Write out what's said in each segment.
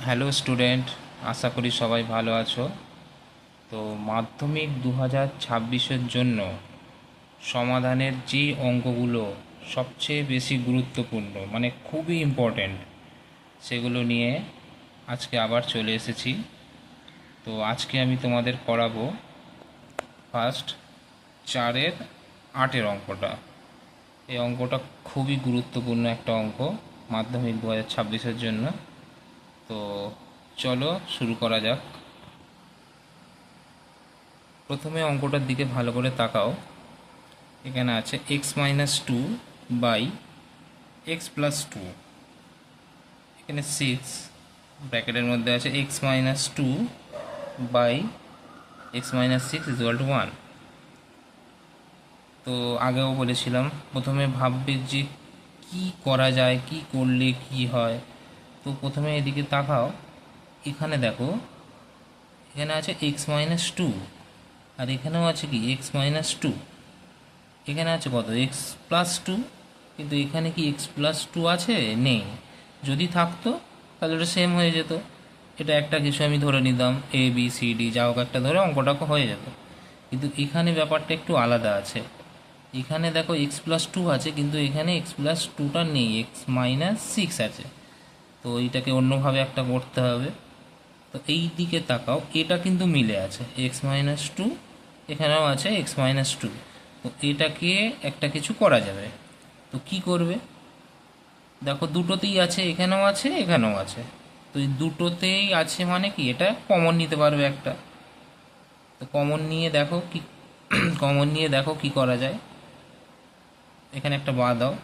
Hello student, আশা করি সবাই ভালো আছো। তো মাধ্যমিক 2026-এর জন্য সমাধানের যে অঙ্কগুলো সবচেয়ে বেশি গুরুত্বপূর্ণ, মানে খুবই ইম্পর্ট্যান্ট, সেগুলো নিয়ে আজকে আবার চলে এসেছি। তো আজকে আমি তোমাদের করাবো ফার্স্ট 4-8 অঙ্কটা। এই অঙ্কটা খুবই গুরুত্বপূর্ণ একটা অঙ্ক মাধ্যমিক 2026-এর জন্য। তো চলো শুরু করা যাক। প্রথমে অঙ্কটার দিকে ভালো করে তাকাও। এখানে আছে x-2 বাই x+2, এখানে 6, ব্র্যাকেটের মধ্যে আছে x-2 বাই x-6 = 1। তো আগেও বলেছিলাম প্রথমে ভাববে যে কি করা যায়, কি করলে কি হয়। তো প্রথমে এদিকে তাকাও, এখানে দেখো, এখানে আছে x-2 আর এখানেও আছে কি x-2। এখানে আছে কত x+2, কিন্তু এখানে কি x+2 আছে? নেই। যদি থাকতো তাহলে ওটা সেম হয়ে যেত। এটা একটা কিছু আমি ধরে নিতাম, ABCD যা হোক একটা ধরে অঙ্কটা হয়ে যেত। কিন্তু এখানে ব্যাপারটা একটু আলাদা আছে। এখানে দেখো x+2 আছে, কিন্তু এখানে x+2টা নেই, x-6 আছে। তো এইটাকে অন্যভাবে একটা করতে হবে। তো এই দিকে তাকাও, এটা কিন্তু মিলে আছে, x-2 এখানেও আছে x-2। তো এটাকে একটা কিছু করা যাবে। তো কি করবে? দেখো দুটোতেই আছে, এখানেও আছে এখানেও আছে। তো এই দুটোতেই আছে মানে কি, এটা কমন নিতে পারবে একটা। তো কমন নিয়ে দেখো কি কমন নিয়ে দেখো কি করা যায়। এখানে একটা বাঁ দাও।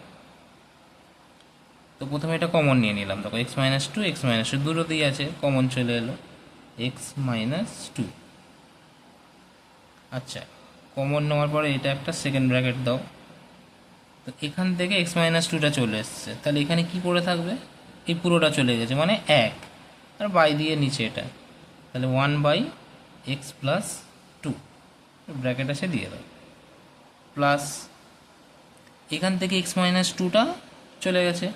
তো প্রথমে এটা কমন নিয়ে নিলাম, দেখো x-2 দুটোতেই আছে, কমন চলে এলো x-2। আচ্ছা, কমন নেওয়ার পরে এটা একটা সেকেন্ড ব্র্যাকেট দাও। তো এখান থেকে x-2টা চলে এসছে, তাহলে এখানে কি পড়ে থাকবে? এই পুরোটা চলে গেছে মানে 1, আর বাই দিয়ে নিচে এটা, তাহলে 1/x+2 ব্র্যাকেট আছে দিয়ে দাও, প্লাস এখান থেকে x-2টা চলে গেছে,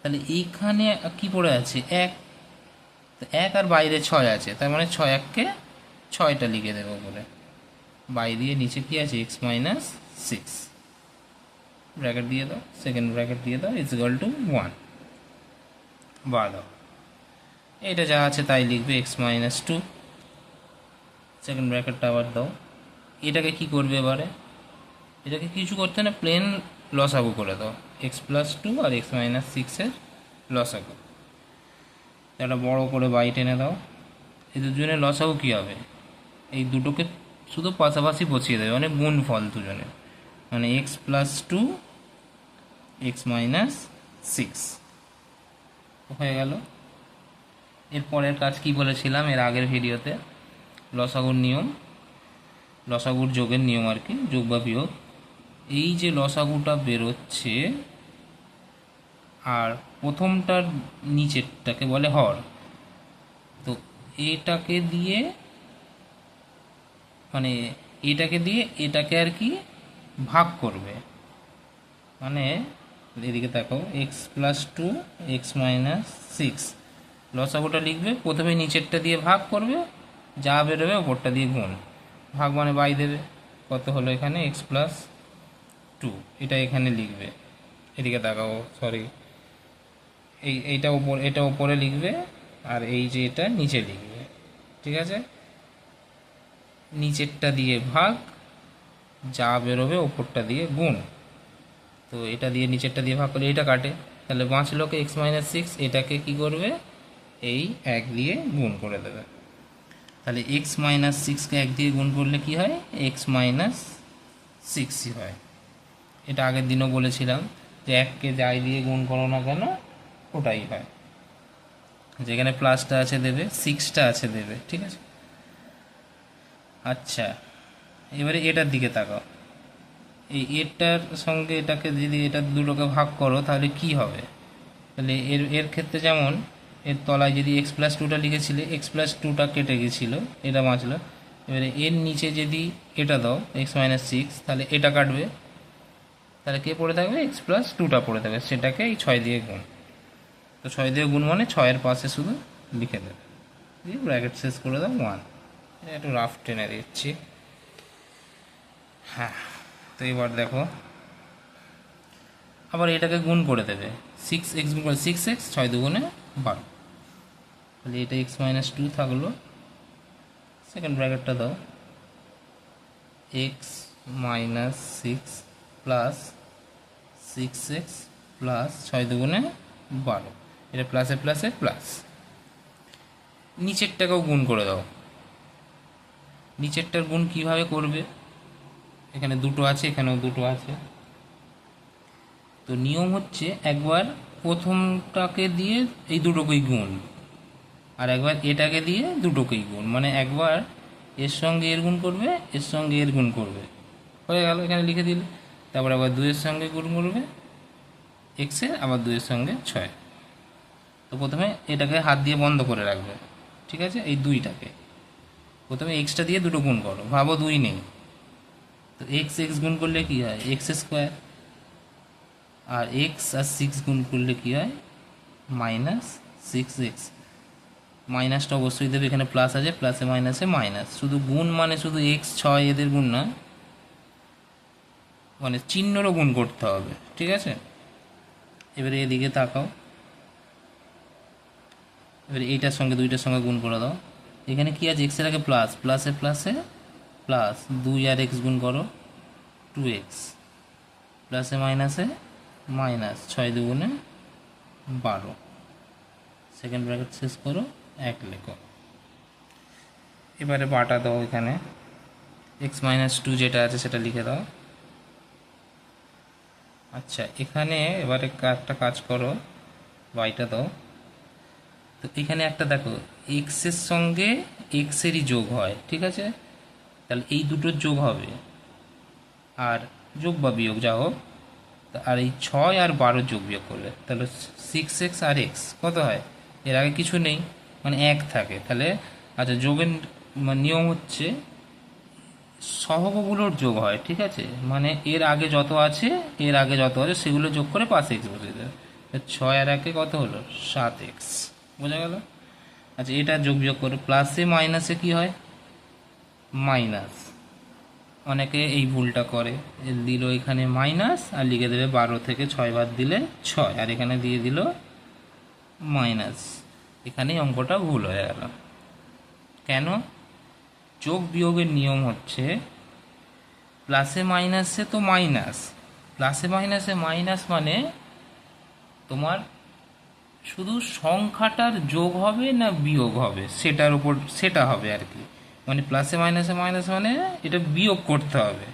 তাহলে এইখানে কি পড়ে আছে? 1। তো 1 আর বাইরে 6 আছে, তার মানে 6-1-কে 6টা লিখে দেবো বলে, বাই দিয়ে নিচে কি আছে x-6 ব্র্যাকেট দিয়ে দাও, সেকেন্ড ব্র্যাকেট দিয়ে দাও, = 1 বা দাও। এটা যা আছে তাই লিখবে x-2, সেকেন্ড ব্র্যাকেটটা আবার দাও। এটাকে কি করবে এবারে? এটাকে কিছু করতে না, প্লেন লসাগু করে দাও, x+2 আর x-6-এর লসাগু। একটা বড় করে বাই টেনে দাও। এই দুজনের লসাগু কী হবে? এই দুটোকে শুধু পাশাপাশি বসিয়ে দেবে, মানে গুণফল দুজনের, মানে x+2 x-6 হয়ে গেল। এরপরের কাজ কি বলেছিলাম এর আগের ভিডিওতে? লসাগুর নিয়ম, লসাগুর যোগের নিয়ম আর কি, যোগ বা বিয়োগ। এই যে লসাগুটা বেরোচ্ছে আর প্রথমটার নিচেরটাকে বলে হর, তো এটাকে দিয়ে মানে এটাকে দিয়ে এটাকে আর কি ভাগ করবে, মানে এদিকে দেখো x+2 x-6 লসাগুটা লিখবে, প্রথমে নিচেরটা দিয়ে ভাগ করবে, যা বেরোবে ওপরটা দিয়ে গুণ, ভাগ মানে বাই দেবে, কত হলো এখানে x+2, এটা এখানে লিখবে। এদিকে তাকাও, সরি, এটা ওপরে লিখবে, আর এই যে এটা নিচে লিখবে, ঠিক আছে? নিচেরটা দিয়ে ভাগ, যা বেরোবে ওপরটা দিয়ে গুণ। তো এটা দিয়ে নিচেরটা দিয়ে ভাগ করলে এটা কাটে, তাহলে বাঁচলো x-6, এটাকে কি করবে? এই 1 দিয়ে গুণ করে দেবে। তাহলে x-6কে 1 দিয়ে গুণ করলে কি হয়? x-6ই হয়। এটা আগের দিনও বলেছিলাম যে 1কে যাই দিয়ে গুণ করো না কেন ওটাই হয়। যেখানে প্লাসটা আছে দেবে, 6টা আছে দেবে, ঠিক আছে? আচ্ছা, এবারে এটার দিকে তাকাও। এই এটার সঙ্গে এটাকে যদি এটা দুটোকে ভাগ করো তাহলে কি হবে? তাহলে এর এর ক্ষেত্রে যেমন এর তলায় যদি x+2টা লিখেছিলে, x+2টা কেটে গেছিলো, এটা বাঁচলো। এবারে এর নিচে যদি এটা দাও x-6, তাহলে এটা কাটবে, তাহলে কে পড়ে থাকবে? x+2টা পড়ে থাকবে, সেটাকে এই 6 দিয়ে গুণ। তো 6 দিয়ে গুণ মানে 6-এর পাশে শুধু লিখে দেবে, দিয়ে ব্র্যাকেট শেষ করে দাও 1। একটু রাফ টেনে দিচ্ছি। হ্যাঁ, তো এবার দেখো আবার এটাকে গুণ করে দেবে, 6x গুণ করে 6x, 6 দুগুণে 12, তাহলে এটা x-2 থাকলো। সেকেন্ড ব্র্যাকেটটা দাও, x minus 6 plus 6x plus 6 দুগুণে 12, এটা প্লাসে প্লাসে প্লাস। নিচেরটাকেও গুণ করে দাও। নিচেরটার গুণ কিভাবে করবে, এখানে দুটো আছে, এখানেও দুটো আছে, তো নিয়ম হচ্ছে একবার প্রথমটাকে দিয়ে এই দুটোকেই গুণ, আর একবার এটাকে দিয়ে দুটোকেই গুণ, মানে একবার এর সঙ্গে এর গুণ করবে, এর সঙ্গে এর গুণ করবে, হয়ে গেল, এখানে লিখে দিলে। তারপর আবার 2-এর সঙ্গে গুণ করবে এক্সের, আবার 2-এর সঙ্গে 6। তো প্রথমে এটাকে হাত দিয়ে বন্ধ করে রাখবে, ঠিক আছে, এই 2টাকে প্রথমে এক্সটা দিয়ে দুটো গুণ করো, ভাবো 2 নেই, তো এক্স গুণ করলে কী হয়, x², আর এক্স আর 6 গুণ করলে কী হয়, -6x। মাইনাসটা অবশ্যই দেবে, এখানে প্লাস আছে, প্লাসে মাইনাসে মাইনাস, শুধু গুণ মানে শুধু x 6 এদের গুণ না, মানে চিহ্নরও গুণ করতে হবে, ঠিক আছে। এবারে এদিকে তাকাও, এবারে এইটার সঙ্গে 2টার সঙ্গে গুণ করে দাও। এখানে কি আছে, এক্সের আগে প্লাস, প্লাসে প্লাসে প্লাস, 2 আর x গুণ করো 2x, প্লাসে মাইনাসে মাইনাস, 6 দুগুণে 12, সেকেন্ড ব্র্যাকেট শেষ করো, 1 লেখো। এবারে বাটা দাও, এখানে x-2 যেটা আছে সেটা লিখে দাও। আচ্ছা, এখানে এবারে একটা কাজ করো, বাইটা দাও। তো এখানে একটা দেখো, এক্সের সঙ্গে এক্সেরই যোগ হয়, ঠিক আছে, তাহলে এই দুটোর যোগ হবে, আর যোগ বা বিয়োগ যা হোক, আর এই 6 আর 12 যোগ বিয়োগ করলে তাহলে 6x আর x কত হয়, এর আগে কিছু নেই, মানে 1 থাকে, তাহলে আচ্ছা যোগের নিয়ম হচ্ছে সহগগুলোর যোগ হয়, ঠিক আছে, মানে এর আগে যত আছে, এর আগে যত আছে সেগুলো যোগ করে পাশে x বসে দেবে। 6 আর 1 কত হলো, 7x, বোঝা গেল। আচ্ছা, এটা যোগ বিয়োগ করে, প্লাসে মাইনাসে কি হয়, মাইনাস, অনেকে এই ভুলটা করে, দিল এখানে মাইনাস আর লিখে দেবে 12 থেকে 6 বাদ দিলে 6, আর এখানে দিয়ে দিল মাইনাস, এখানেই অঙ্কটা ভুল হয়ে গেল। কেন, যোগ বিয়োগের নিয়ম হচ্ছে প্লাসে মাইনাসে তো মাইনাস, প্লাসে মাইনাসে মাইনাস মানে তোমার শুধু সংখ্যাটার যোগ হবে না বিয়োগ হবে সেটার উপর, সেটা হবে আর কি, মানে প্লাসে মাইনাসে মাইনাস মানে এটা বিয়োগ করতে হবে,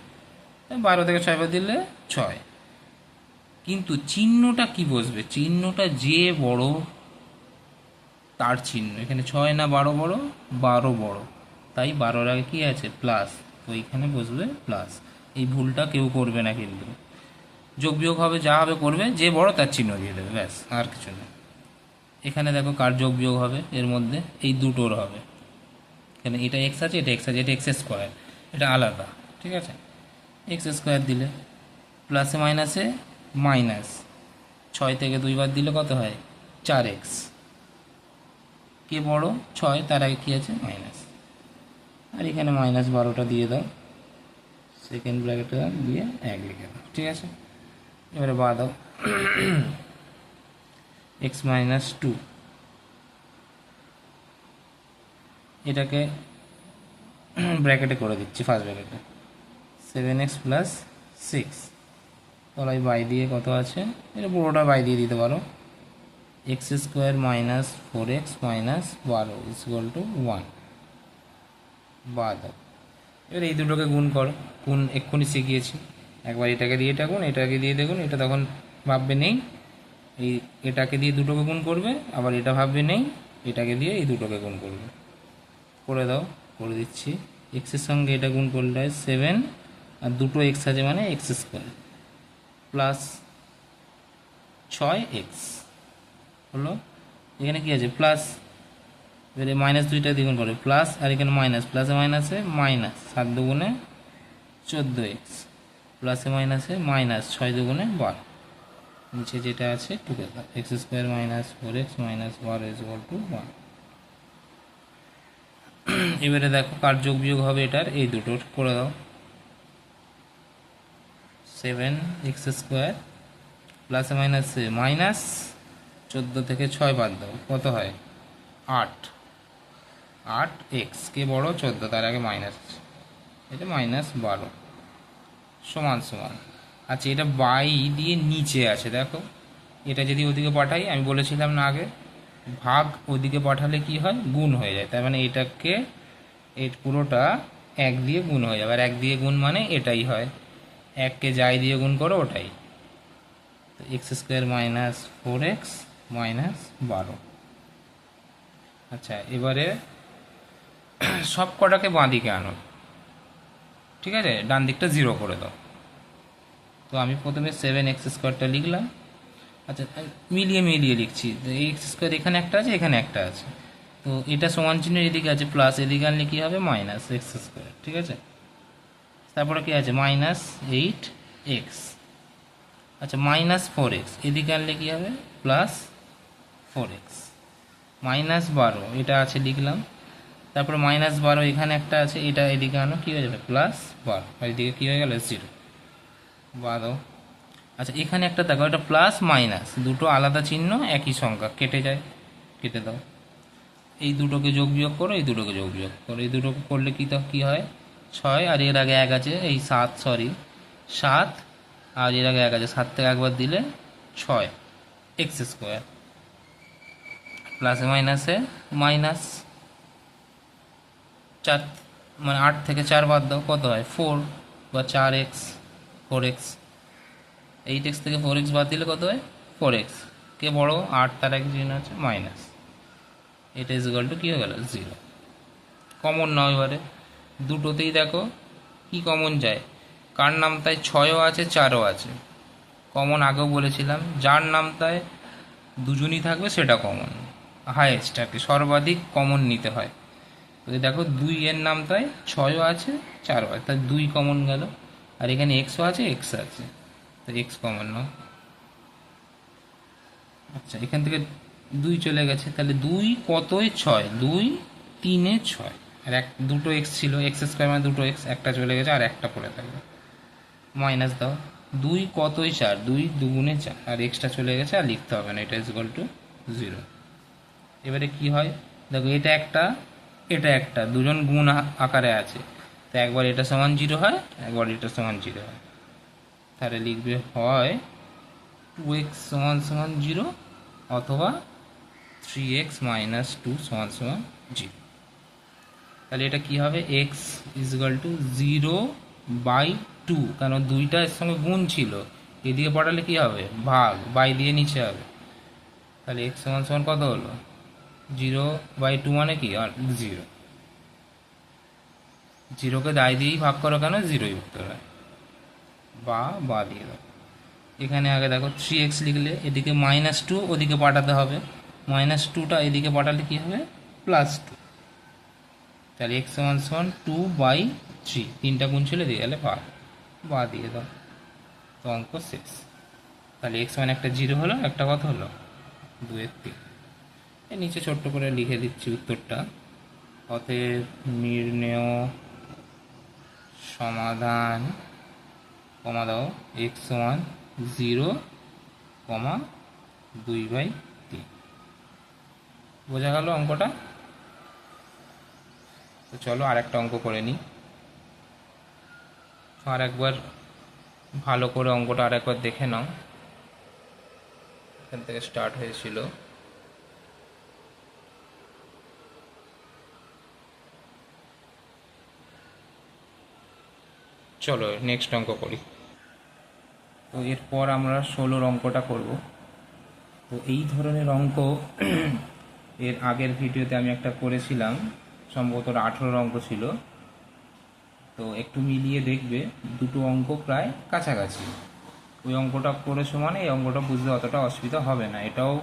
12 থেকে 6 বাদ দিলে 6, কিন্তু চিহ্নটা কি বসবে, চিহ্নটা যে বড় তার চিহ্ন, এখানে 6 না 12 বড়, 12 বড়, তাই 12-র আগে কি আছে, প্লাস, তো এইখানে বসবে প্লাস। এই ভুলটা কেউ করবে না, কিন্তু যোগ বিয়োগ হবে যা হবে করবে, যে বড় তার চিহ্ন দিয়ে দেবে, ব্যাস, আর কিছু না। এখানে দেখো কার যোগ বিয়োগ হবে, এর মধ্যে এই দুটোর হবে, এখানে এটা এক্স আছে, এটা এক্স আছে, এটা x², এটা আলাদা, ঠিক আছে, x² দিলে প্লাসে মাইনাসে মাইনাস, 6 থেকে 2 বাদ দিলে কত হয়, 4x, কে বড় 6, তার আগে কী আছে, মাইনাস, আর এখানে -12টা দিয়ে দাও, সেকেন্ড ব্র্যাকেটে দিয়ে 1 লিখে দাও, ঠিক আছে। এবারে বাদ দাও, x-2, এটাকে ব্র্যাকেটে করে দিচ্ছি, ফার্স্ট ব্র্যাকেটে 7x প্লাস 6, তলায় বাই দিয়ে কত আছে, এটা পুরোটা বাই দিয়ে দিতে পারো, x² মাইনাস 4x মাইনাস 12 = 1, বাদ দাও। এবার এই দুটোকে গুণ করো, গুণ এক্ষুনি শিখিয়েছি, একবার এটাকে দিয়ে এটা গুণ, এটাকে দিয়ে দেখুন, এটা তখন ভাববে নেই, এই এটাকে দিয়ে দুটোকে গুণ করবে, আবার এটা ভাববে নেই, এটাকে দিয়ে এই দুটোকে গুণ করবে, করে দাও, করে দিচ্ছি। এক্সের সঙ্গে এটা গুণ করলে হয় 7, আর দুটো এক্স আছে মানে x² প্লাস 6x হলো, এখানে কি আছে প্লাস, এবারে -2টা দ্বিগুণ করে প্লাস, আর এখানে মাইনাস, প্লাসে মাইনাসে মাইনাস, 7 দুগুণে 14x, প্লাসে মাইনাসে মাইনাস, 6 দুগুণে 12, নিচে যেটা আছে টুকে দাও, x² - 4x - 12 = 1। এবারে দেখো কার যোগ বিয়োগ হবে এটার, এই দুটোর করে দাও। 7x² প্লাসে মাইনাসে মাইনাস 14 থেকে 6 বাদ দাও, কত হয় 8। 8x কে বড় 14, তার আগে মাইনাস, এটা -12 সমান সমান। আচ্ছা এটা বাই দিয়ে নিচে আছে, দেখো এটা যদি ওদিকে পাঠাই, আমি বলেছিলাম না আগে ভাগ ওদিকে পাঠালে কি হয়, গুণ হয়ে যায়। তার মানে এটাকে এই পুরোটা 1 দিয়ে গুণ হয়ে যাবে, আর 1 দিয়ে গুণ মানে এটাই হয়, 1কে যাই দিয়ে গুণ করো ওটাই। তো x² - 4x -12। আচ্ছা এবারে সব কটাকে বাঁ দিকে আনো, ঠিক আছে, ডান দিকটা 0 করে দাও। তো আমি প্রথমে 7x² লিখলাম। আচ্ছা মিলিয়ে মিলিয়ে লিখছি, এই x² এখানে একটা আছে, এখানে একটা আছে, তো এটা সমান চিহ্ন এদিকে আছে প্লাস, এদিকে আনলে কী হবে -x², ঠিক আছে। তারপরে কী আছে -8x। আচ্ছা -4x এদিকে আনলে কী হবে +4x। -12 এটা আছে লিখলাম, তারপরে -12 এখানে একটা আছে, এটা এদিকে আনো, কী হয়ে যাবে +12, আর এদিকে কী হয়ে গেল 0, 12। আচ্ছা এখানে একটা দেখো, এটা প্লাস মাইনাস দুটো আলাদা চিহ্ন, একই সংখ্যা, কেটে যায়, কেটে দাও। এই দুটোকে যোগ বিয়োগ করো, এই দুটোকে যোগ বিয়োগ করো, এই দুটোকে করলে কী হয় 6, আর এর আগে 1 আছে, এই 7 আর এর আগে 1 আছে, 7 থেকে একবার দিলে 6x², প্লাসে মাইনাসে মাইনাস 4, মানে 8 থেকে 4 বাদ দাও, কত হয় 4 বা 4x 4x। 8x থেকে 4x বাদ দিলে কত হয় 4x, কে বড় 8, তার এক চিহ্ন আছে মাইনাস, এটা ইজুয়াল টু কী হয়ে গেল 0। কমন নাও এবারে, দুটোতেই দেখো কি কমন যায়, কার নামতায় 6ও আছে 4ও আছে, কমন আগেও বলেছিলাম, যার নামতায় দুজনই থাকবে সেটা কমন, হায়েস্ট আর কি, সর্বাধিক কমন নিতে হয়। তো দেখো 2 এর নামতায় 6ও আছে 4ও আছে, তাই 2 কমন গেল, আর এখানে এক্সও আছে এক্স আছে, তো এক্স কমন নাও। আচ্ছা এখান থেকে 2 চলে গেছে, তাহলে 2 কতই 6, 2 3 6, আর দুটো এক্স ছিল, x² মানে দুটো এক্স, একটা চলে গেছে আর একটা পড়ে থাকবে, মাইনাস দাও। 2 কতই 4, 2 2 4, আর এক্সটা চলে গেছে আর লিখতে হবে না, এটা ইজুয়াল টু 0। এবারে কি হয় দেখো, এটা একটা দুজন গুণ আকারে আছে, তো একবার এটা সমান 0 হয়, একবার এটা সমান 0 হয়, তাহলে লিখবে হয় 2x = 0 অথবা 3x - 2 = 0। তাহলে এটা কি হবে x = 0/2, কারণ 2টা এর সঙ্গে গুণ ছিল, এদিকে পাঠালে কি হবে ভাগ, বাই দিয়ে নিচে হবে, তাহলে x = কত হলো 0/2, মানে কি আর 0, 0কে দায় দিয়েই ভাগ করো, কেন 0ই উত্তর হয়, বা দিয়ে দাও। এখানে আগে দেখো 3x লিখলে এদিকে -2 ওদিকে পাঠাতে হবে, -2টা এদিকে পাঠালে কি হবে +2, তাহলে x = 2/3, 3টা গুণ ছিল দিয়ে গেলে বা দিয়ে দাও, তো অঙ্ক শেষ। তাহলে x মানে একটা 0 হলো, একটা কত হলো 2/3। এর নিচে ছোট্ট করে লিখে দিচ্ছি উত্তরটা, অতএব নির্ণেয় সমাধান, কমা দাও x = 0, 2/3। বোঝা গেল অঙ্কটা? তো চলো আর একটা অঙ্ক করে নিই, আর একবার ভালো করে অঙ্কটা আর একবার দেখে নাও, এখান থেকে স্টার্ট হয়েছিল। চলো নেক্সট অঙ্ক করি। তো এরপর আমরা 16 অঙ্কটা করব। তো এই ধরনের অঙ্ক এর আগের ভিডিওতে আমি একটা করেছিলাম, সম্ভবত 18 অঙ্ক ছিল, তো একটু মিলিয়ে দেখবে দুটো অঙ্ক প্রায় কাছাকাছি, ওই অঙ্কটা করেছো মানে এই অঙ্কটা বুঝতে অতটা অসুবিধা হবে না। এটাও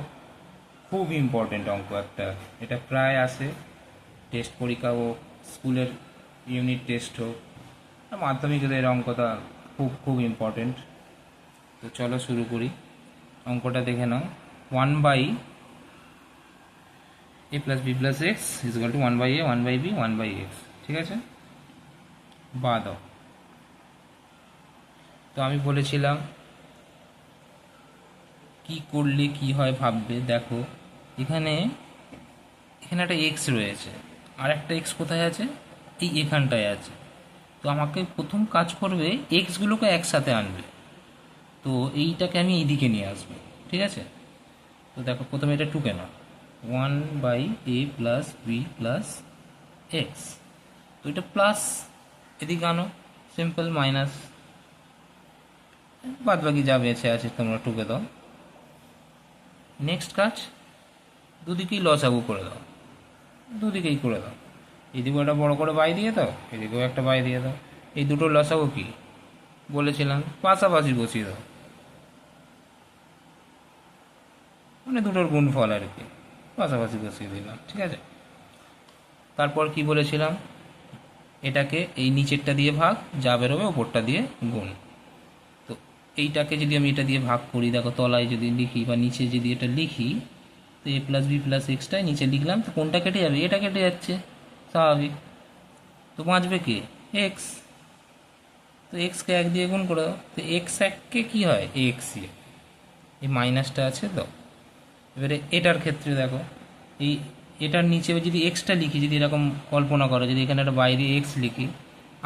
খুব ইম্পর্টেন্ট অঙ্ক একটা, এটা প্রায় আসে টেস্ট পরীক্ষা হোক, স্কুলের ইউনিট টেস্ট হোক, মাধ্যমিকের অঙ্কটা খুব খুব ইম্পর্টেন্ট। তো চলো শুরু করি, অঙ্কটা দেখে নাও। 1/, A plus B plus X is equal to 1/a 1/b 1/x, ঠিক আছে। বা দাও। তো আমি বলেছিলাম কি করলে কি হয় ভাববে। দেখো এখানে এখানে একটা এক্স রয়েছে, আর একটা এক্স কোথায় আছে, এই এখানটায় আছে। তো আমাকে প্রথম কাজ করবে এক্সগুলোকে একসাথে আনবে। তো এইটাকে আমি এইদিকে নিয়ে আসবো, ঠিক আছে। তো দেখো প্রথমে এটা টুকে নাও, 1/a plus B plus X. তো এটা প্লাস এদিকে আনো, সিম্পল মাইনাস, বাদ বাকি যা বেঁচে আছে তোমরা টুকে দাও। নেক্সট কাজ, দুদিকেই লসাগু করে দাও, দুদিকেই করে দাও। এদিকেও একটা বড় করে বাই দিয়ে দাও, এদিকেও একটা বাই দিয়ে দাও। এই দুটো লসাগু কি বলেছিলাম, পাশাপাশি বসিয়ে দাও, মানে দুটোর গুণফল আর কি, পাশাপাশি বসিয়ে দিলাম, ঠিক আছে। তারপর কি বলেছিলাম, এটাকে এই নিচেরটা দিয়ে ভাগ, যা বেরোবে ওপরটা দিয়ে গুণ। তো এইটাকে যদি আমি এটা দিয়ে ভাগ করি, দেখো তলায় যদি লিখি বা নিচে যদি এটা লিখি, তো এ প্লাস বি প্লাস এক্সটাই নিচে লিখলাম, তো কোনটা কেটে যাবে, এটা কেটে যাচ্ছে স্বাভাবিক। তো বাঁচবে কে, এক্স। তো এক্সকে 1 দিয়ে গুণ করে দাও, তো এক্স 1কে কী হয়, এক্সই, এই মাইনাসটা আছে তো। এবারে এটার ক্ষেত্রে দেখো, এই এটার নিচে যদি এক্সটা লিখি, যদি এরকম কল্পনা করো, যদি এখানে একটা বাইরে এক্স লিখি,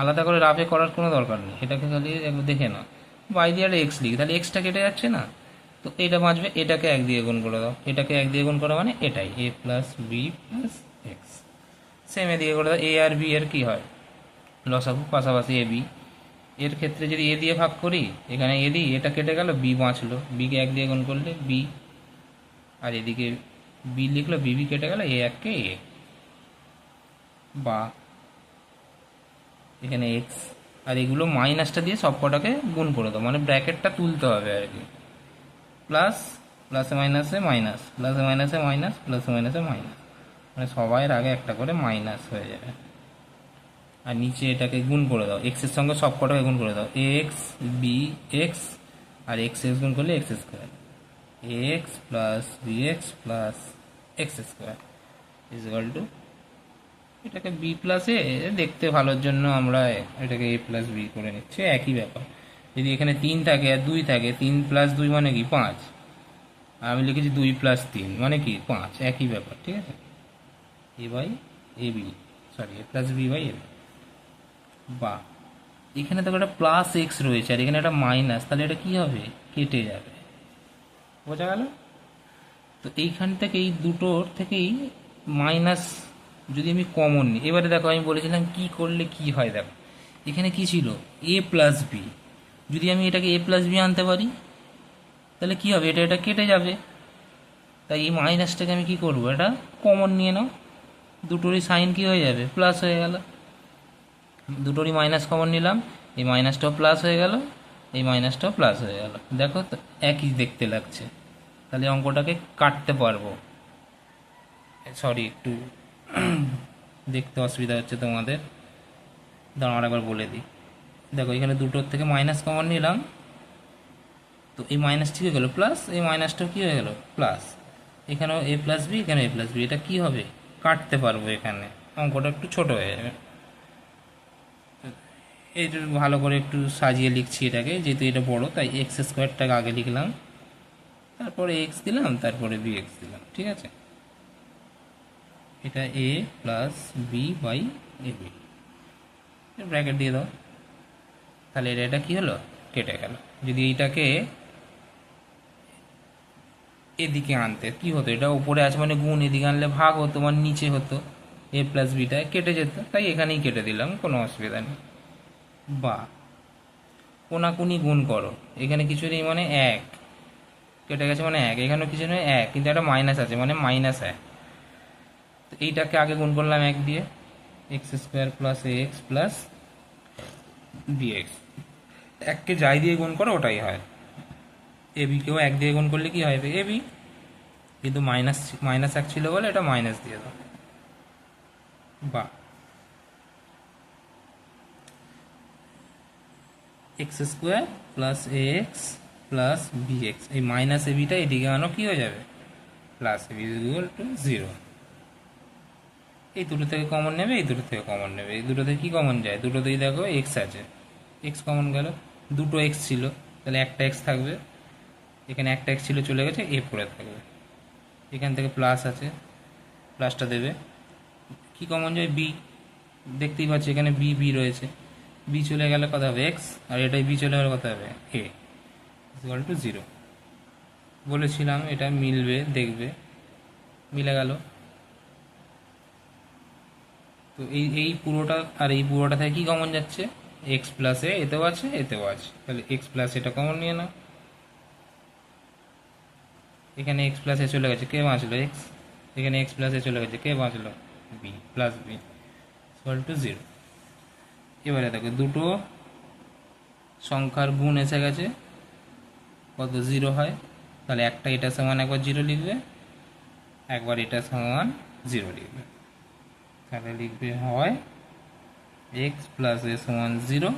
আলাদা করে রাফে করার কোনো দরকার নেই, এটাকে খালি একবার দেখে নাও, বাইরে একটা এক্স লিখি, তাহলে এক্সটা কেটে যাচ্ছে না। তো এটা বাঁচবে, এটাকে 1 দিয়ে গুণ করে দাও, এটাকে 1 দিয়ে গুণ করা মানে এটাই A plus B plus X. Same এদিকে করে দাও, এ আর বি এর কী হয়, লসাগু, পাশাপাশি এ বি। এর ক্ষেত্রে যদি এ দিয়ে ভাগ করি, এখানে এ দিই, এটা কেটে গেল, বি বাঁচলো, বিকে 1 দিয়ে গুণ করলে বি, আর এদিকে বি লিখলো, বিবি কেটে গেল, এ 1কে এ, বা এখানে এক্স। আর এগুলো মাইনাসটা দিয়ে সব কটাকে গুণ করে দাও, মানে ব্র্যাকেটটা তুলতে হবে আর কি। প্লাস প্লাসে মাইনাসে মাইনাস, প্লাসে মাইনাসে মাইনাস, প্লাসে মাইনাসে মাইনাস, মানে সবাইয়ের আগে একটা করে মাইনাস হয়ে যাবে। আর নিচে এটাকে গুণ করে দাও, এক্সের সঙ্গে সব কটাকে গুণ করে দাও, এক্স বি এক্স, আর এক্স এক্স গুণ করলে X square, X plus B X plus X square is equal to, এটাকে বি প্লাস এ দেখতে ভালোর জন্য আমরা এটাকে এ প্লাস বি করে নিচ্ছি, একই ব্যাপার। যদি এখানে 3 থাকে আর 2 থাকে, 3 প্লাস 2 মানে কি 5, আর আমি লিখেছি 2 প্লাস 3 মানে কি 5, একই ব্যাপার, ঠিক আছে। A by A B, sorry A plus B by A, বা এখানে দেখো একটা প্লাস এক্স রয়েছে আর এখানে একটা মাইনাস, তাহলে এটা কী হবে, কেটে যাবে, বোঝা গেল। তো এইখান থেকে এই দুটোর থেকেই মাইনাস যদি আমি কমন নিই, এবারে দেখো আমি বলেছিলাম কি করলে কি হয়, দেখো এখানে কি ছিল, এ প্লাস বি, যদি আমি এটাকে এ প্লাস বি আনতে পারি, তাহলে কি হবে, এটা এটা কেটে যাবে। তাই এই মাইনাসটাকে আমি কি করব, এটা কমন নিয়ে নাও, দুটোরই সাইন কি হয়ে যাবে, প্লাস হয়ে গেল। দুটোরই মাইনাস কমন নিলাম, এই মাইনাসটাও প্লাস হয়ে গেল, এই মাইনাসটাও প্লাস হয়ে গেল, দেখো তো একই দেখতে লাগছে। তাহলে অঙ্কটাকে কাটতে পারবো। সরি একটু দেখতে অসুবিধা হচ্ছে তোমাদের, দাঁড়াও আরেকবার বলে দিই। দেখো এখানে দুটোর থেকে মাইনাস কমন নিলাম, তো এই মাইনাসটি হয়ে গেলো প্লাস, এই মাইনাসটাও কী হয়ে গেল প্লাস, এখানেও এ প্লাস বি, এখানে এ প্লাস বি, এটা কী হবে, কাটতে পারবো, এখানে অঙ্কটা একটু ছোট হয়ে যাবে। এইটা ভালো করে একটু সাজিয়ে লিখছি এটাকে, যেহেতু এটা বড় তাই এক্স স্কোয়ারটাকে আগে লিখলাম, তারপরে এক্স দিলাম, তারপরে বি এক্স দিলাম, ঠিক আছে। এটা A plus B by A B, bracket দিয়ে দাও, তাহলে এটা কী হলো, কেটে গেল। যদি এইটাকে এদিকে আনতে কী হতো, এটা উপরে আছে মানে গুণ, এদিকে আনলে ভাগ হতো মানে নিচে হতো, এ প্লাস বিটা কেটে যেত, তাই এখানেই কেটে দিলাম, কোনো অসুবিধা নেই। বা কোনাকুনি গুণ করো, এখানে কিছু নেই মানে 1 কেটে গেছে মানে 1, এখানেও কিছু নেই 1, কিন্তু একটা মাইনাস আছে মানে -1। তো এইটাকে আগে গুণ করলাম 1 দিয়ে, x square plus A X plus B x, 1কে যাই দিয়ে গুণ করো ওটাই হয়। এ বিকেও 1 দিয়ে গুণ করলে কি হয়, এ বি, কিন্তু -1 ছিল বলে এটা মাইনাস দিয়ে দাও। বা X square plus A X plus B X, এই মাইনাস এ বিটা এদিকে আনো, কী হয়ে যাবে, plus A B equal to 0। এই দুটো থেকে কমন নেবে, এই দুটো থেকে কমন নেবে। এই দুটো থেকে কী কমন যায়? দুটোতেই দেখো এক্স আছে, এক্স কমন গেল। দুটো এক্স ছিল, তাহলে একটা এক্স থাকবে। এখানে একটা এক্স ছিল, চলে গেছে, এ পড়ে থাকবে। এখান থেকে প্লাস আছে, প্লাসটা দেবে। কী কমন যায়? বি। দেখতেই পাচ্ছি এখানে বি বি রয়েছে। বি চলে গেলে কত হবে? এক্স। আর এটাই বি চলে গেলে কত হবে? এ ইকুয়াল টু 0। বলেছিলাম এটা মিলবে, দেখবে মিলে গেল। তো এই পুরোটা আর এই পুরোটা থেকে কী কমন যাচ্ছে? এক্স প্লাস এ, এতেও আছে এতেও আছে, তাহলে এক্স প্লাস এটা কমন নিয়ে নাও। এখানে এক্স প্লাস এ চলে গেছে, কে বাঁচলো? এক্স। এখানে এক্স প্লাস এ চলে গেছে, কে বাঁচলো? B plus B equal to 0। এবারে দেখো দুটো সংখ্যার গুণ এসে গেছে, কত? 0 হয়। তাহলে একটা এটা সমান একবার 0 লিখবে, একবার এটা সমান 0 লিখবে। তাহলে লিখবে হয় এক্স প্লাস এ সমান 0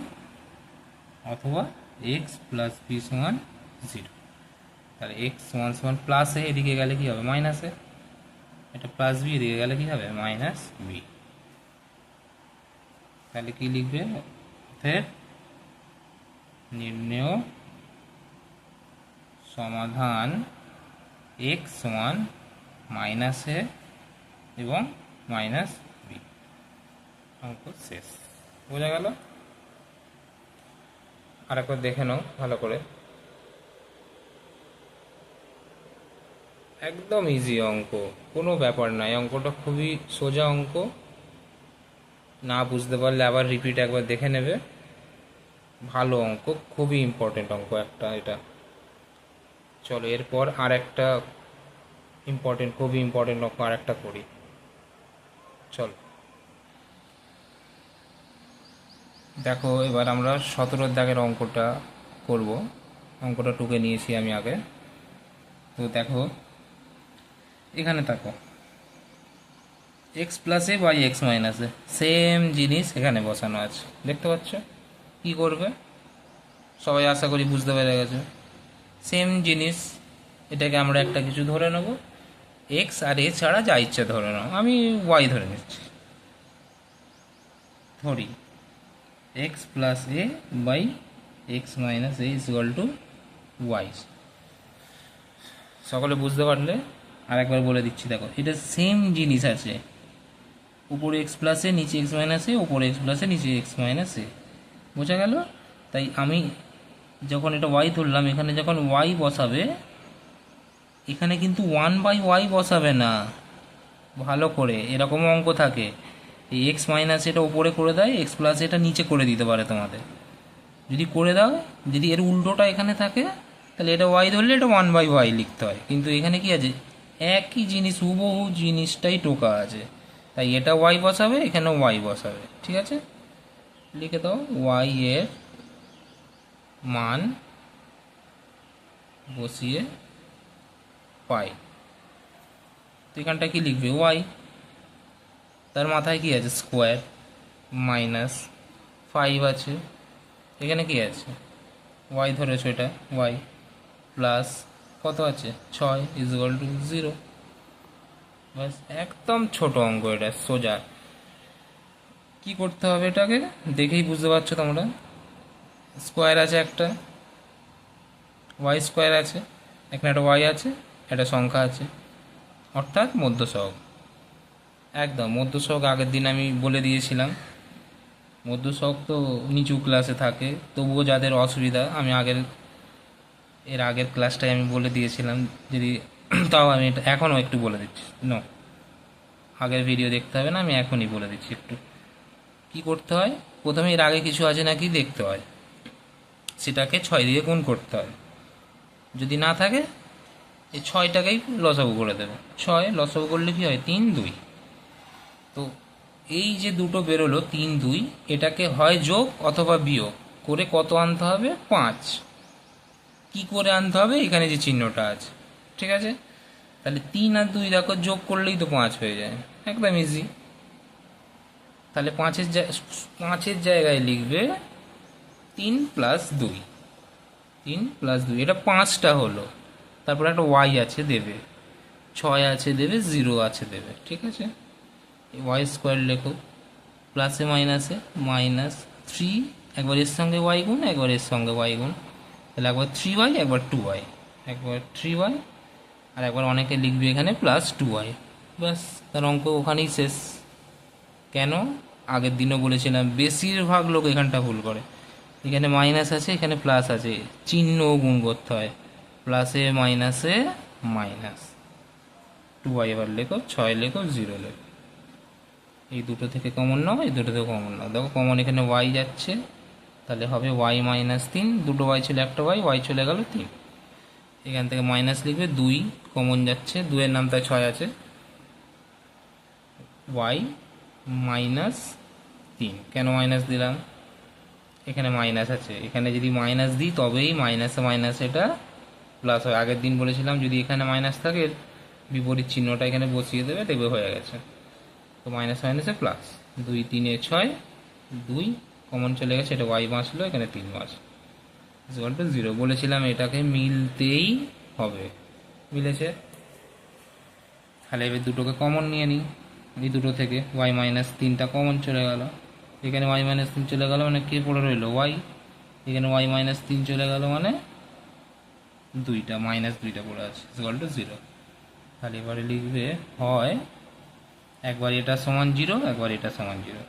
অথবা এক্স প্লাস বি সমান 0। তাহলে এক্স সমান সমান প্লাস এ, এদিকে গেলে কী হবে? Minus A. এটা প্লাস বি, এদিকে গেলে কী হবে? Minus B. তাহলে কি লিখবে? অতএব নির্ণেয় সমাধান এক্স সমান মাইনাস এ এবং মাইনাস বি। অঙ্ক শেষ। বোঝা গেল? আর একবার দেখে নাও ভালো করে। একদম ইজি অঙ্ক, কোনো ব্যাপার নয়। অঙ্কটা খুবই সোজা অঙ্ক। না বুঝতে পারলে আবার রিপিট একবার দেখে নেবে। ভালো অঙ্ক, খুবই ইম্পর্টেন্ট অঙ্ক একটা এটা। চলো এরপর আর একটা ইম্পর্টেন্ট, খুবই ইম্পর্টেন্ট অঙ্ক আর একটা করি। চলো দেখো, এবার আমরা 17 দাগের অঙ্কটা করব। অঙ্কটা টুকে নিয়েছি আমি আগে। তো দেখো এখানে দেখো এক্স প্লাসে বাই এক্স মাইনাসে সেম জিনিস এখানে বসানো আছে, দেখতে পাচ্ছ? কি করবে সবাই আশা করি বুঝতে পেরে গেছে। সেম জিনিস, এটাকে আমরা একটা কিছু ধরে নেব, এক্স আর এ ছাড়া যা ইচ্ছে ধরে নাও। আমি ওয়াই ধরে নিচ্ছি, ধরি X plus A by X minus A is equal to Y. সকলে বুঝতে পারলে আর একবার বলে দিচ্ছি, দেখো এটা সেম জিনিস আছে, উপরে এক্স প্লাসে নিচে এক্স মাইনাসে, উপরে এক্স প্লাসে নিচে এক্স মাইনাসে। বোঝা গেল? তাই আমি যখন এটা ওয়াই ধরলাম, এখানে যখন ওয়াই বসাবে, এখানে কিন্তু 1/y বসাবে না। ভালো করে, এরকম অঙ্ক থাকে, এই এক্স মাইনাস এটা উপরে করে দেয়, এক্স প্লাস এটা নিচে করে দিতে পারে তোমাদের। যদি করে দাও, যদি এর উল্টোটা এখানে থাকে, তাহলে এটা ওয়াই ধরলে এটা 1/y লিখতে হয়। কিন্তু এখানে কি আছে? একই জিনিস, হুবহু জিনিসটাই টোকা আছে, তাই এটা ওয়াই বসাবে, এখানেও ওয়াই বসাবে। ঠিক আছে, লিখে দাও ওয়াই এর মান বসিয়ে পাই। তো এখানটা কি লিখবে? ওয়াই, তার মাথায় কি আছে? স্কোয়ার, মাইনাস 5 আছে, এখানে কি আছে? ওয়াই ধরেছো, এটা ওয়াই প্লাস কত আছে? 6 ইজ ইকুয়াল টু 0। ব্যাস, একদম ছোট অঙ্ক, এটা সোজা। কি করতে হবে এটাকে দেখেই বুঝতে পারছো তোমরা। স্কোয়ার আছে একটা, ওয়াই স্কোয়ার আছে, এখানে একটা ওয়াই আছে, একটা সংখ্যা আছে, অর্থাৎ মধ্য সহগ। একদম মধ্য সহগ আগের দিন আমি বলে দিয়েছিলাম। মধ্য সহগ তো নিচু ক্লাসে থাকে, তবুও যাদের অসুবিধা, আমি এর আগের ক্লাসটায় আমি বলে দিয়েছিলাম। যদি তাও আমি এটা এখনও একটু বলে দিচ্ছি। আগের ভিডিও দেখতে হবে না, আমি এখনই বলে দিচ্ছি একটু কি করতে হয়। প্রথমে এর আগে কিছু আছে নাকি দেখতে হয়, সেটাকে 6 দিয়ে গুণ করতে হয়। যদি না থাকে, এই 6টাকেই লসাগু করে দেবে। 6 লসাগু করলে কি হয়? 3 2। তো এই যে দুটো বেরোলো 3 2, এটাকে হয় যোগ অথবা বিয়োগ করে কত আনতে হবে? 5। কি করে আনতে হবে? এখানে যে চিহ্নটা আছে, ঠিক আছে? তাহলে 3 আর 2 দেখো যোগ করলেই তো 5 হয়ে যায়, একদম ইজি। তাহলে 5-এর জায়গায় লিখবে 3 প্লাস 2। 3 প্লাস 2, এটা 5টা হলো। তারপর একটা ওয়াই আছে দেবে, 6 আছে দেবে, 0 আছে দেবে, ঠিক আছে? ওয়াই স্কোয়ার লেখো, প্লাসে মাইনাসে মাইনাস থ্রি, একবার এর সঙ্গে ওয়াই গুণ, একবার এর সঙ্গে ওয়াই গুণ, তাহলে একবার থ্রি ওয়াই, একবার টু ওয়াই, একবার থ্রি ওয়াই, আর একবার অনেকে লিখবে এখানে প্লাস টু ওয়াই। ব্যাস, তার অঙ্ক ওখানেই শেষ। কেন? আগের দিনও বলেছিলাম বেশিরভাগ লোক এখানটা ভুল করে। এখানে মাইনাস আছে, এখানে প্লাস আছে, চিহ্ন গুণ করতে হয়, প্লাসে মাইনাসে মাইনাস, টু ওয়াই এবার লেখো, ছয় লেখো, জিরো লেখো। এই দুটো থেকে কমন নাও, এই দুটো থেকে কমন নাও, দেখো কমন এখানে ওয়াই যাচ্ছে, তাহলে হবে ওয়াই মাইনাস তিন, দুটো ওয়াই ছিল একটা ওয়াই চলে গেল তিন। এখান থেকে মাইনাস লিখবে, দুই কমন যাচ্ছে, দুইয়ের নামটা ছয় আছে, ওয়াই মাইনাস তিন। কেন মাইনাস দিলাম? এখানে মাইনাস আছে, এখানে যদি মাইনাস দিই তবেই মাইনাসে মাইনাস এটা প্লাস হয়। আগের দিন বলেছিলাম যদি এখানে মাইনাস থাকে বিপরীত চিহ্নটা এখানে বসিয়ে দেবে, দেখবে হয়ে গেছে। তো মাইনাস মাইনাসে প্লাস, দুই তিনে ছয়, দুই কমন চলে গেছে, এটা ওয়াই বাঁচলো, এখানে তিন বাঁচলো, ইকুয়াল টু জিরো। বলেছিলাম এটাকে মিলতেই হবে, মিলেছে। তাহলে এবার দুটোকে কমন নিয়ে নিই, এই দুটো থেকে ওয়াই মাইনাস তিনটা কমন চলে গেল, এখানে ওয়াই মাইনাস তিন চলে গেল মানে কে পড়ে রইলো? ওয়াই। এখানে ওয়াই মাইনাস তিন চলে গেল মানে দুইটা, মাইনাস দুইটা পড়ে আছে, ইকুয়াল টু জিরো। তাহলে এবারে লিখবে হয় একবার এটা সমান জিরো, একবার এটা সমান জিরো,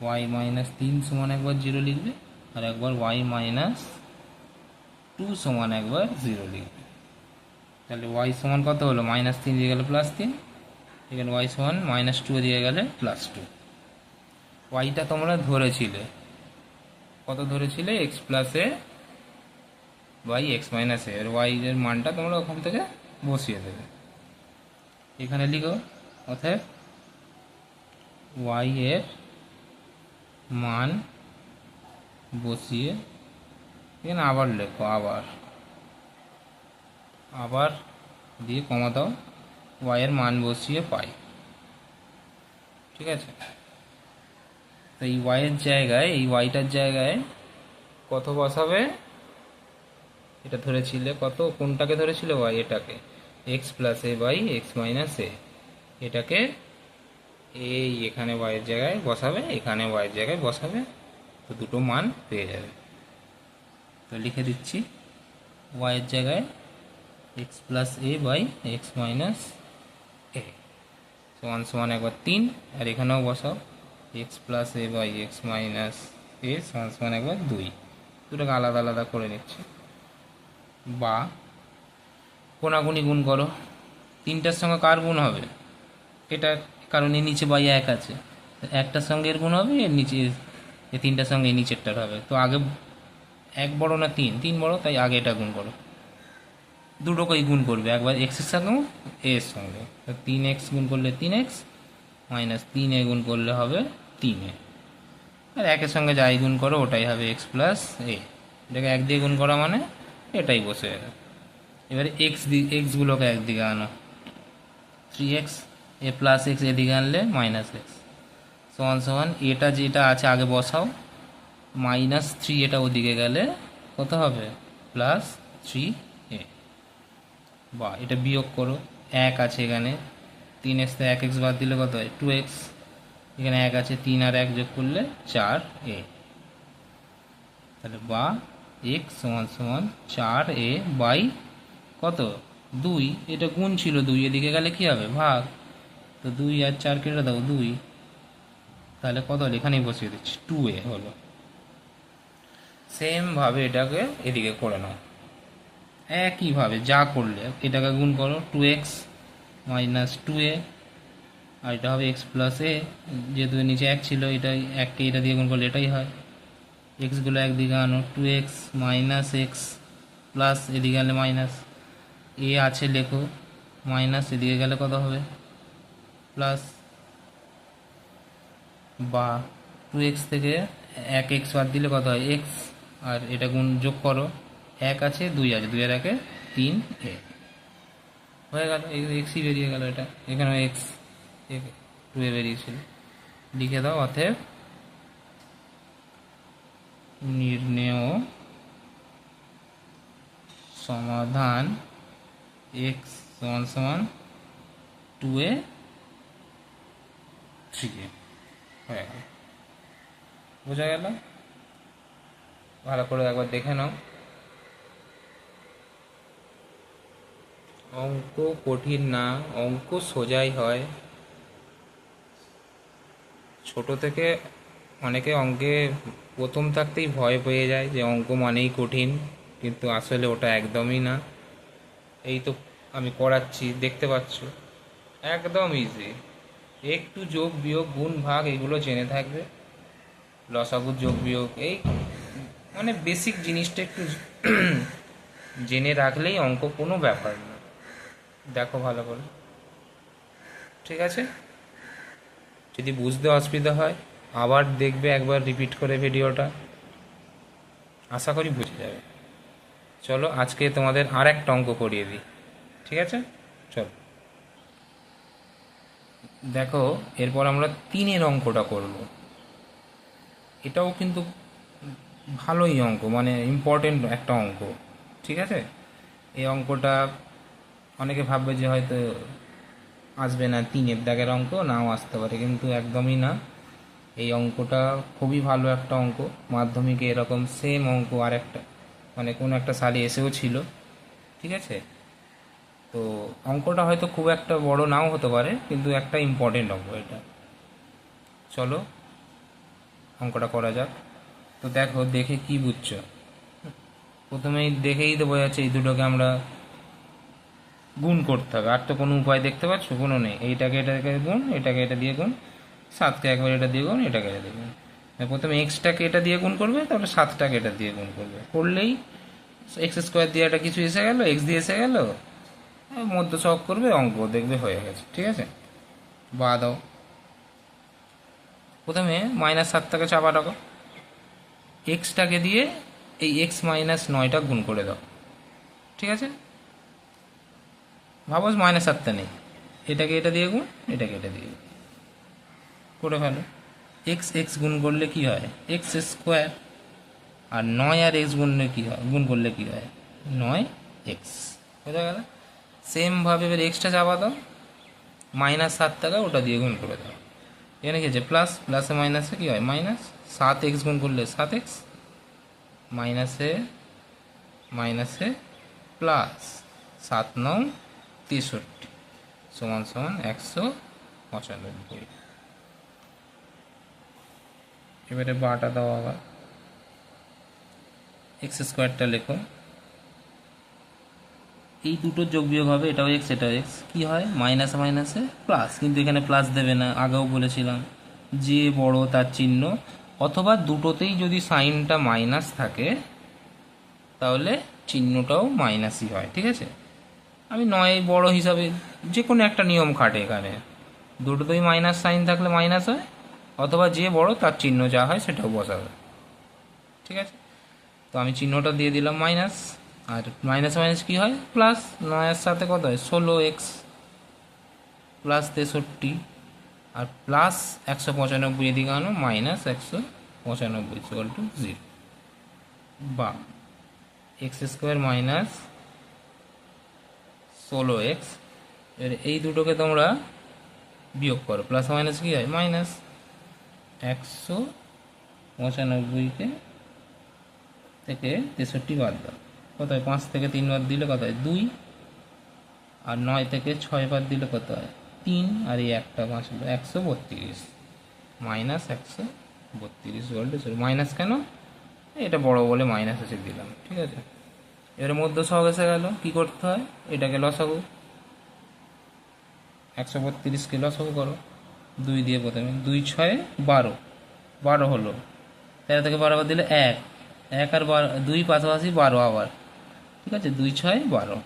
ওয়াই মাইনাস তিন সমান একবার জিরো লিখবে, আর একবার ওয়াই মাইনাস টু সমান একবার জিরো লিখবে। তাহলে ওয়াই সমান কত হলো? মাইনাস তিন দিয়ে গেলে প্লাস তিন, এখানে ওয়াই সমান মাইনাস টু দিয়ে গেলে প্লাস টু। ওয়াইটা তোমরা ধরেছিলে, কত ধরেছিলে? X plus A by X minus A, এর ওয়াই এর মানটা তোমরা ওখান থেকে বসিয়ে দেবে। এখানে লিখো অতএব ওয়াই এর মান বসিয়ে, এখানে আবার লেখো, আবার আবার দিয়ে কমা দাও, ওয়াই এর মান বসিয়ে পাই। ঠিক আছে, তো এই ওয়াইয়ের জায়গায়, এই ওয়াইটার জায়গায় কত বসাবে? এটা ধরেছিলে কত? কোনটাকে ধরেছিল? ওয়াই, এটাকে X plus A by X minus A, এটাকে এই এখানে ওয়াইয়ের জায়গায় বসাবে, এখানে ওয়াইয়ের জায়গায় বসাবে, তো দুটো মান পেয়ে যাবে। তো লিখে দিচ্ছি, ওয়াইয়ের জায়গায় X plus A by X minus A সমান সমান একবার তিন, আর এখানেও বসাও X plus A by X minus A সমান সমান একবার দুই। দুটোকে আলাদা আলাদা করে নিচ্ছি। বা কোনাগুনি গুণ করো, তিনটার সঙ্গে কার গুণ হবে? এটা, কারণ এর নিচে বাই এক আছে, একটার সঙ্গে এর গুণ হবে, এর নিচে এই তিনটার সঙ্গে এই নিচেরটার হবে। তো আগে এক বড় না তিন? তিন বড়, তাই আগে এটা গুণ করো। দুটোকেই গুণ করবে, একবার এক্সের সঙ্গে এর সঙ্গে, তিন এক্স গুণ করলে তিন এক্স মাইনাস তিন এ গুণ করলে হবে তিন এ, আর একের সঙ্গে যাই গুণ করো ওটাই হবে এক্স প্লাস এ। এটাকে এক দিয়ে গুণ করা মানে এটাই বসে যাবে। এবারে এক্সগুলোকে একদিকে আনো, থ্রি এক্স এ প্লাস এক্স এদিকে আনলে মাইনাস এক্স সমান সমান এটা যেটা আছে আগে বসাও, মাইনাস থ্রি এটা ওদিকে গেলে কত হবে? প্লাস থ্রি এ। বা এটা বিয়োগ করো, এক আছে এখানে, তিন এক্স এক এক্স বাদ দিলে কত হয়? Two X. এখানে এক আছে, তিন আর এক যোগ করলে চার এ। তাহলে বা এক্স সমান সমান চার এ বাই কত? দুই। এটা গুণ ছিল, দুই এদিকে গেলে কি হবে? ভাগ। তো দুই আর চার কেটে দাও, দুই। তাহলে কত হলো? এখানেই বসিয়ে দিচ্ছি, টু এ হলো। সেমভাবে এটাকে এদিকে করে নাও, একইভাবে যা করলে এটাকে গুণ করো, টু এক্স মাইনাস টু এ, আর এটা হবে এক্স প্লাস এ, যেহেতু নিচে এক ছিল, এটাই এককে এটা দিয়ে গুণ করলে এটাই হয়। এক্সগুলো একদিকে আনো, two X minus X plus এদিকে গেলে মাইনাস, এ আছে লেখো, মাইনাস এদিকে গেলে কত হবে? প্লাস। বা টু এক্স থেকে এক এক্স বাদ দিলে কত হয়? এক্স, আর এটা গুণ যোগ করো, এক আছে দুই আছে, দুই আর একে তিন এ হয়ে গেল, এক্সই বেরিয়ে গেল। এটা এখানে এক্স টু এ বেরিয়েছিল, লিখে দাও। অতএব নির্ণেয় সমাধান এক্স সমান সমান টু এ 3 হয়ে গেল। বোঝা গেল? ভালো করে একবার দেখে নাও। অঙ্ক কঠিন না, অঙ্ক সোজাই হয়। ছোট থেকে অনেকে অঙ্কে প্রথম থাকতেই ভয় পেয়ে যায় যে অঙ্ক মানেই কঠিন, কিন্তু আসলে ওটা একদমই না। এই তো আমি করাচ্ছি, দেখতে পাচ্ছ, একদম ইজি। একটু যোগ বিয়োগ গুণ ভাগ এগুলো জেনে থাকবে, লসাগু যোগ বিয়োগ, এই মানে বেসিক জিনিসটা একটু জেনে রাখলেই অঙ্ক কোনো ব্যাপার না। দেখো ভালো করে, ঠিক আছে? যদি বুঝতে অসুবিধা হয় আবার দেখবে, একবার রিপিট করে ভিডিওটা, আশা করি বুঝে যাবে। চলো আজকে তোমাদের আর একটা অঙ্ক করিয়ে দিই, ঠিক আছে? চলো দেখো, এরপর আমরা 3-এর অঙ্কটা করব। এটাও কিন্তু ভালোই অঙ্ক, মানে ইম্পর্টেন্ট একটা অঙ্ক, ঠিক আছে? এই অঙ্কটা অনেকে ভাববে যে হয়তো আসবে না, 3-এর দাগের অঙ্ক নাও আসতে পারে, কিন্তু একদমই না। এই অঙ্কটা খুবই ভালো একটা অঙ্ক। মাধ্যমিকে এরকম সেম অঙ্ক আর একটা, মানে কোনো একটা সালে এসেও ছিল, ঠিক আছে? তো অঙ্কটা হয়তো খুব একটা বড় নাও হতে পারে, কিন্তু একটা ইম্পর্টেন্ট অঙ্ক এটা। চলো অঙ্কটা করা যাক। তো দেখো, দেখে কি বুঝছো? প্রথমেই দেখেই তো বোঝা যাচ্ছে এই দুটোকে আমরা গুণ করতে হবে, আর তো কোনো উপায় দেখতে পাচ্ছ? কোনো নেই। এইটাকে এটাকে গুণ, এটাকে এটা দিয়ে গুণ, 7কে একবার এটা দিয়ে গুণ, এটাকে এটা দিয়ে গুণ। প্রথমে এক্সটাকে এটা দিয়ে গুণ করবে, তারপরে 7টাকে এটা দিয়ে গুণ করবে, করলেই এক্স স্কোয়ার দিয়ে একটা কিছু এসে গেল, এক্স দিয়ে এসে গেল, মধ্য সহগ করবে, অঙ্ক দেখবে হয়ে গেছে, ঠিক আছে? বা দাও, প্রথমে -7টাকে চাপা রাখো, এক্সটাকে দিয়ে এই x-9টা গুণ করে দাও, ঠিক আছে? ভাবো -7টা নেই, এটাকে এটা দিয়ে গুণ, এটাকে এটা দিয়ে গুণ করে ফেলো। এক্স এক্স গুণ করলে কি হয়? X square. আর 9 আর এক্স গুণলে কী হয়, গুণ করলে কী হয়? 9x। বোঝা গেল? সেমভাবে এবার এক্সটা চাপা দাও, -7টাকে ওটা দিয়ে গুণ করে দাও। এখানে কি আছে? প্লাস, প্লাসে মাইনাসে কী হয়? মাইনাস। 7x গুণ করলে 7x, মাইনাসে মাইনাসে প্লাস, 7×9 = 63 = 195। এবারে বাটা দাও, আবার এক্স স্কোয়ারটা লেখো, এই দুটো যোগ বিয়োগ হবে, এটাও এক্স এটাও এক্স, কী হয়? মাইনাসে মাইনাসে প্লাস, কিন্তু এখানে প্লাস দেবে না, আগেও বলেছিলাম যে বড় তার চিহ্ন, অথবা দুটোতেই যদি সাইনটা মাইনাস থাকে তাহলে চিহ্নটাও মাইনাসই হয়, ঠিক আছে? আমি 9 বড় হিসাবে যে কোনো একটা নিয়ম খাটে এখানে, দুটোতেই মাইনাস সাইন থাকলে মাইনাস হয়, অথবা যে বড় তার চিহ্ন যা হয় সেটাও বসাবে, ঠিক আছে? তো আমি চিহ্নটা দিয়ে দিলাম মাইনাস, আর মাইনাস মাইনাস কী হয়? প্লাস। 9-এর সাথে কত হয়? 16x প্লাস 63, আর প্লাস 195 এদিকে আনো, -195 = 0, বা x² মাইনাস 16x। এর এই দুটোকে তোমরা বিয়োগ করো, প্লাস মাইনাস কী হয়? মাইনাস। 195 থেকে 63 বাদ দাও, কত হয়? 5 থেকে 3 বাদ দিলে কত হয়? 2। আর 9 থেকে 6 বাদ দিলে কত হয়? 3। আর এই একটা 5 হলো 132, -132 মাইনাস কেন? এটা বড় বলে মাইনাস এসে দিলাম, ঠিক আছে? এর মধ্যে সহগ এসে গেল, কী করতে হয়? এটাকে লসাগু, 132কে লসাগু করো 2 দিয়ে, প্রথমে 2×6 = 12, 12 হলো, 13 থেকে 12 বাদ দিলে 1, 1 আর 2 পাশাপাশি 12 আবার, ঠিক আছে? 2×6 = 12,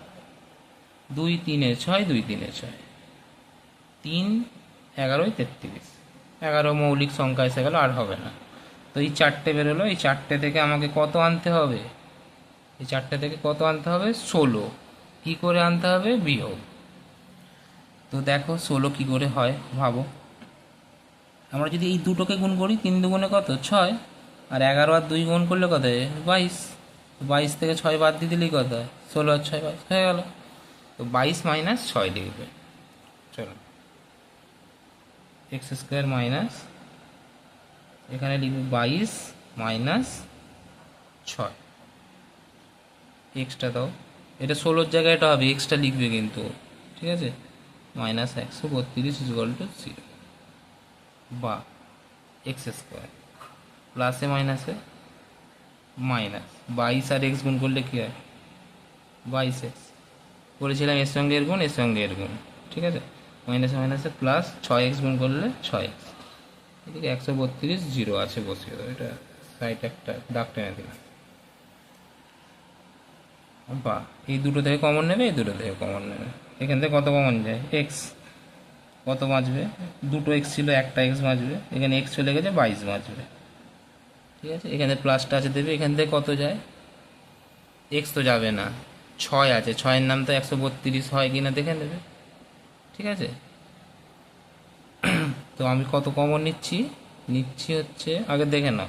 2×3 = 6, 2×3 = 6, 3 11 = 33, 11 মৌলিক সংখ্যা এসে গেল, আর হবে না। তো এই 4টে বেরোলো, এই 4টে থেকে আমাকে কত আনতে হবে? এই 4টে থেকে কত আনতে হবে? 16। কী করে আনতে হবে? বিয়োগ। তো দেখো 16 কী করে হয় ভাবো। আমরা যদি এই দুটোকে গুণ করি, 3 দুগুণে কত? 6, আর 11 আর 2 গুণ করলে কত হয়? 22, 22 থেকে 6 বাদ দিয়ে দিলেই কত হয়? 16 আর 6 22 হয়ে গেল। তো 22 - 6 লিখবে। চলো এক্স স্কোয়ার মাইনাস, এখানে লিখবে 22 মাইনাস 6, এক্সটা দাও, এটা 16 জায়গায় এটা হবে, এক্সটা লিখবে কিন্তু, ঠিক আছে, মাইনাস 132 ইকুয়াল টু 0, বা এক্স স্কোয়ার প্লাসে মাইনাসে মাইনাস 22 আর এক্স গুণ করলে কী হয় 22x, বলেছিলাম এর সঙ্গে এর গুণ, এর সঙ্গে এর গুণ, ঠিক আছে, মাইনাসে মাইনাসে প্লাস 6x গুণ করলে 6x, এদিকে 132 জিরো আছে বসিয়ে দেবো, এটা সাইড একটা দাগ টেনে দিলাম, বা এই দুটো থেকে কমন নেবে, এই দুটো থেকে কমন নেবে, এখান থেকে কত কমন যায় এক্স, কত বাঁচবে, দুটো এক্স ছিল একটা এক্স বাঁচবে, এখানে এক্স চলে গেছে 22 বাঁচবে, ঠিক আছে, এখানে প্লাসটা আছে দেবে, এখান থেকে কত যায়, এক্স তো যাবে না, 6 আছে, 6-এর নাম তো 132 হয় কিনা দেখে নেবে, ঠিক আছে। তো আমি কত কমন নিচ্ছি হচ্ছে, আগে দেখে নাও,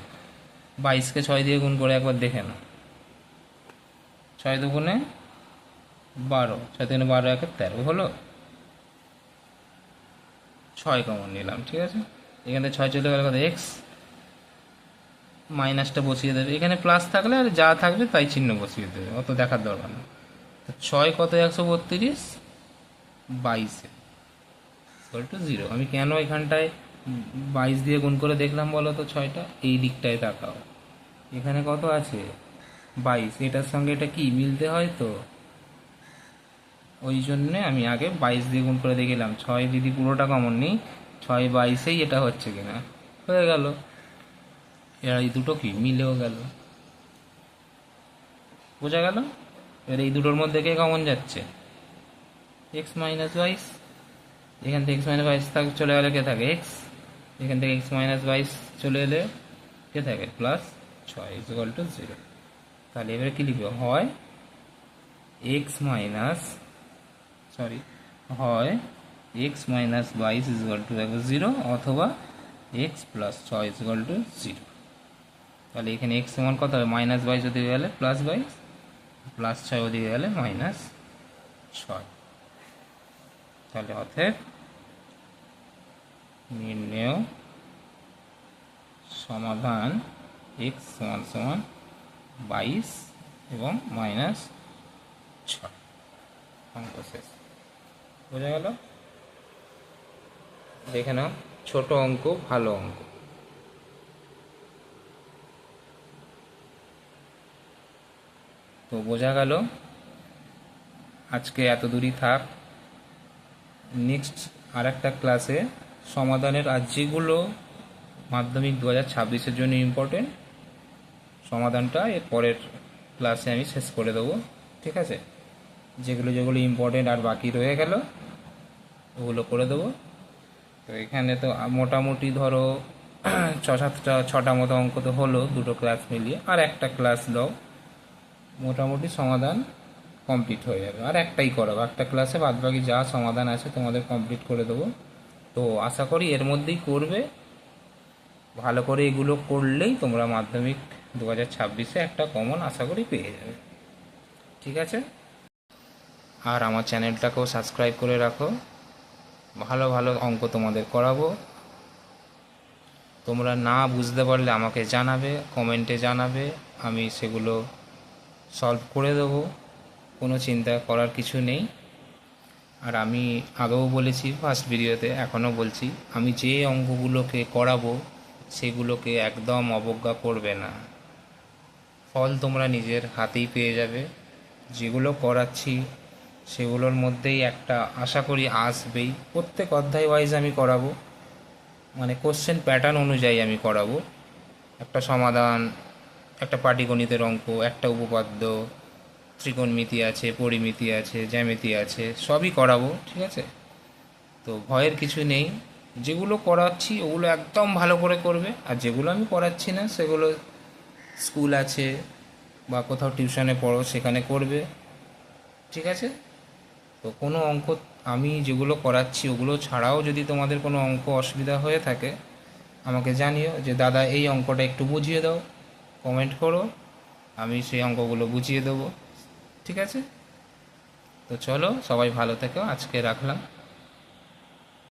22কে 6 দিয়ে গুণ করে একবার দেখে নাও, 6 দুগুণে 12, 6 তিনে 12, 1 13 হলো, 6 কমন নিলাম, ঠিক আছে, এখানে 6 চলে গেলে কত এক্স, মাইনাসটা বসিয়ে দেবে, এখানে প্লাস থাকলে আর যা থাকবে তাই চিহ্ন বসিয়ে দেবে, অত দেখার দরকার নেই। তো 6 কত 132, 22 ইকুয়াল টু 0, আমি কেন এখানটায় 22 দিয়ে গুণ করে দেখলাম বলো তো, 6টা এই দিকটায় তাকাও, এখানে কত আছে 22, এটার সঙ্গে এটা কি মিলতে হয়, তো ওই জন্যে আমি আগে 22 দিয়ে গুণ করে দেখলাম, 6 যদি পুরোটা কমন নিই, 6 22-এই এটা হচ্ছে কিনা, হয়ে গেল, এর এই দুটো কি মিলেও গেল, বোঝা গেল। এবার এই দুটোর মধ্যে কে কমন যাচ্ছে, এক্স মাইনাস 22, এখান থেকে এক্স মাইনাস 22 চলে গেলে কে থাকে এক্স, এখান থেকে এক্স মাইনাস 22 চলে এলে কে থাকে প্লাস 6 ইকুয়াল টু 0, তাহলে এবারে কী লিখবে, হয় এক্স মাইনাস হয় এক্স মাইনাস 22 ইকুয়াল টু 0, অথবা এক্স প্লাস 6 ইকুয়াল টু 0, তাহলে এখানে এক্স সমান কত হবে, মাইনাস 22 ওদিকে গেলে প্লাস 22, প্লাস 6 ওদিকে গেলে মাইনাস 6, তাহলে অতএব নির্ণেয় সমাধান এক্স সমান সমান 22 এবং মাইনাস 6, অঙ্ক শেষ, বোঝা গেল। দেখে নাও, ছোট অঙ্ক ভালো অঙ্ক, তো বোঝা গেল, আজকে এত দূরই থাক, নেক্সট আর একটা ক্লাসে সমাধানের, আর যেগুলো মাধ্যমিক 2026-এর জন্য ইম্পর্টেন্ট সমাধানটা এর পরের ক্লাসে আমি শেষ করে দেবো, ঠিক আছে, যেগুলো ইম্পর্টেন্ট আর বাকি রয়ে গেল ওগুলো করে দেবো। তো এখানে তো মোটামুটি ধরো 6-7টা মতো অঙ্ক তো হলো দুটো ক্লাস মিলিয়ে, আর একটা ক্লাস দাও, মোটামুটি সমাধান কমপ্লিট হয়ে যাবে, আর একটাই করাবো, একটা ক্লাসে বাদবাকি যা সমাধান আছে তোমাদের কমপ্লিট করে দেবো। তো আশা করি এর মধ্যেই করবে, ভালো করে এগুলো করলেই তোমরা মাধ্যমিক 2026-এ একটা কমন আশা করি পেয়ে যাবে, ঠিক আছে। আর আমার চ্যানেলটাকেও সাবস্ক্রাইব করে রাখো, ভালো ভালো অঙ্ক তোমাদের করাবো, তোমরা না বুঝতে পারলে আমাকে জানাবে, কমেন্টে জানাবে, আমি সেগুলো সলভ করে দেবো, কোনো চিন্তা করার কিছু নেই। আর আমি আগেও বলেছি ফার্স্ট ভিডিওতে, এখনও বলছি, আমি যে অঙ্কগুলোকে করাবো সেগুলোকে একদম অবজ্ঞা করবে না, ফল তোমরা নিজের হাতেই পেয়ে যাবে, যেগুলো করাচ্ছি সেগুলোর মধ্যেই একটা আশা করি আসবেই, প্রত্যেক অধ্যায় ওয়াইজ আমি করাবো, মানে কোশ্চেন প্যাটার্ন অনুযায়ী আমি করাবো, একটা সমাধান, একটা পাটিগণিতের অঙ্ক, একটা উপপাদ্য, ত্রিকোণমিতি আছে, পরিমিতি আছে, জ্যামিতি আছে, সবই করাবো, ঠিক আছে। তো ভয়ের কিছু নেই, যেগুলো করাচ্ছি ওগুলো একদম ভালো করে করবে, আর যেগুলো আমি করাচ্ছি না সেগুলো স্কুল আছে বা কোথাও টিউশনে পড়ো সেখানে করবে, ঠিক আছে। তো কোনো অঙ্ক আমি যেগুলো করাচ্ছি ওগুলো ছাড়াও যদি তোমাদের কোনো অঙ্ক অসুবিধা হয়ে থাকে আমাকে জানিও, যে দাদা এই অঙ্কটা একটু বুঝিয়ে দাও, কমেন্ট করো, আমি সেই অঙ্কগুলো বুঝিয়ে দেবো, ঠিক আছে। তো চলো, সবাই ভালো থেকো, আজকে রাখলাম।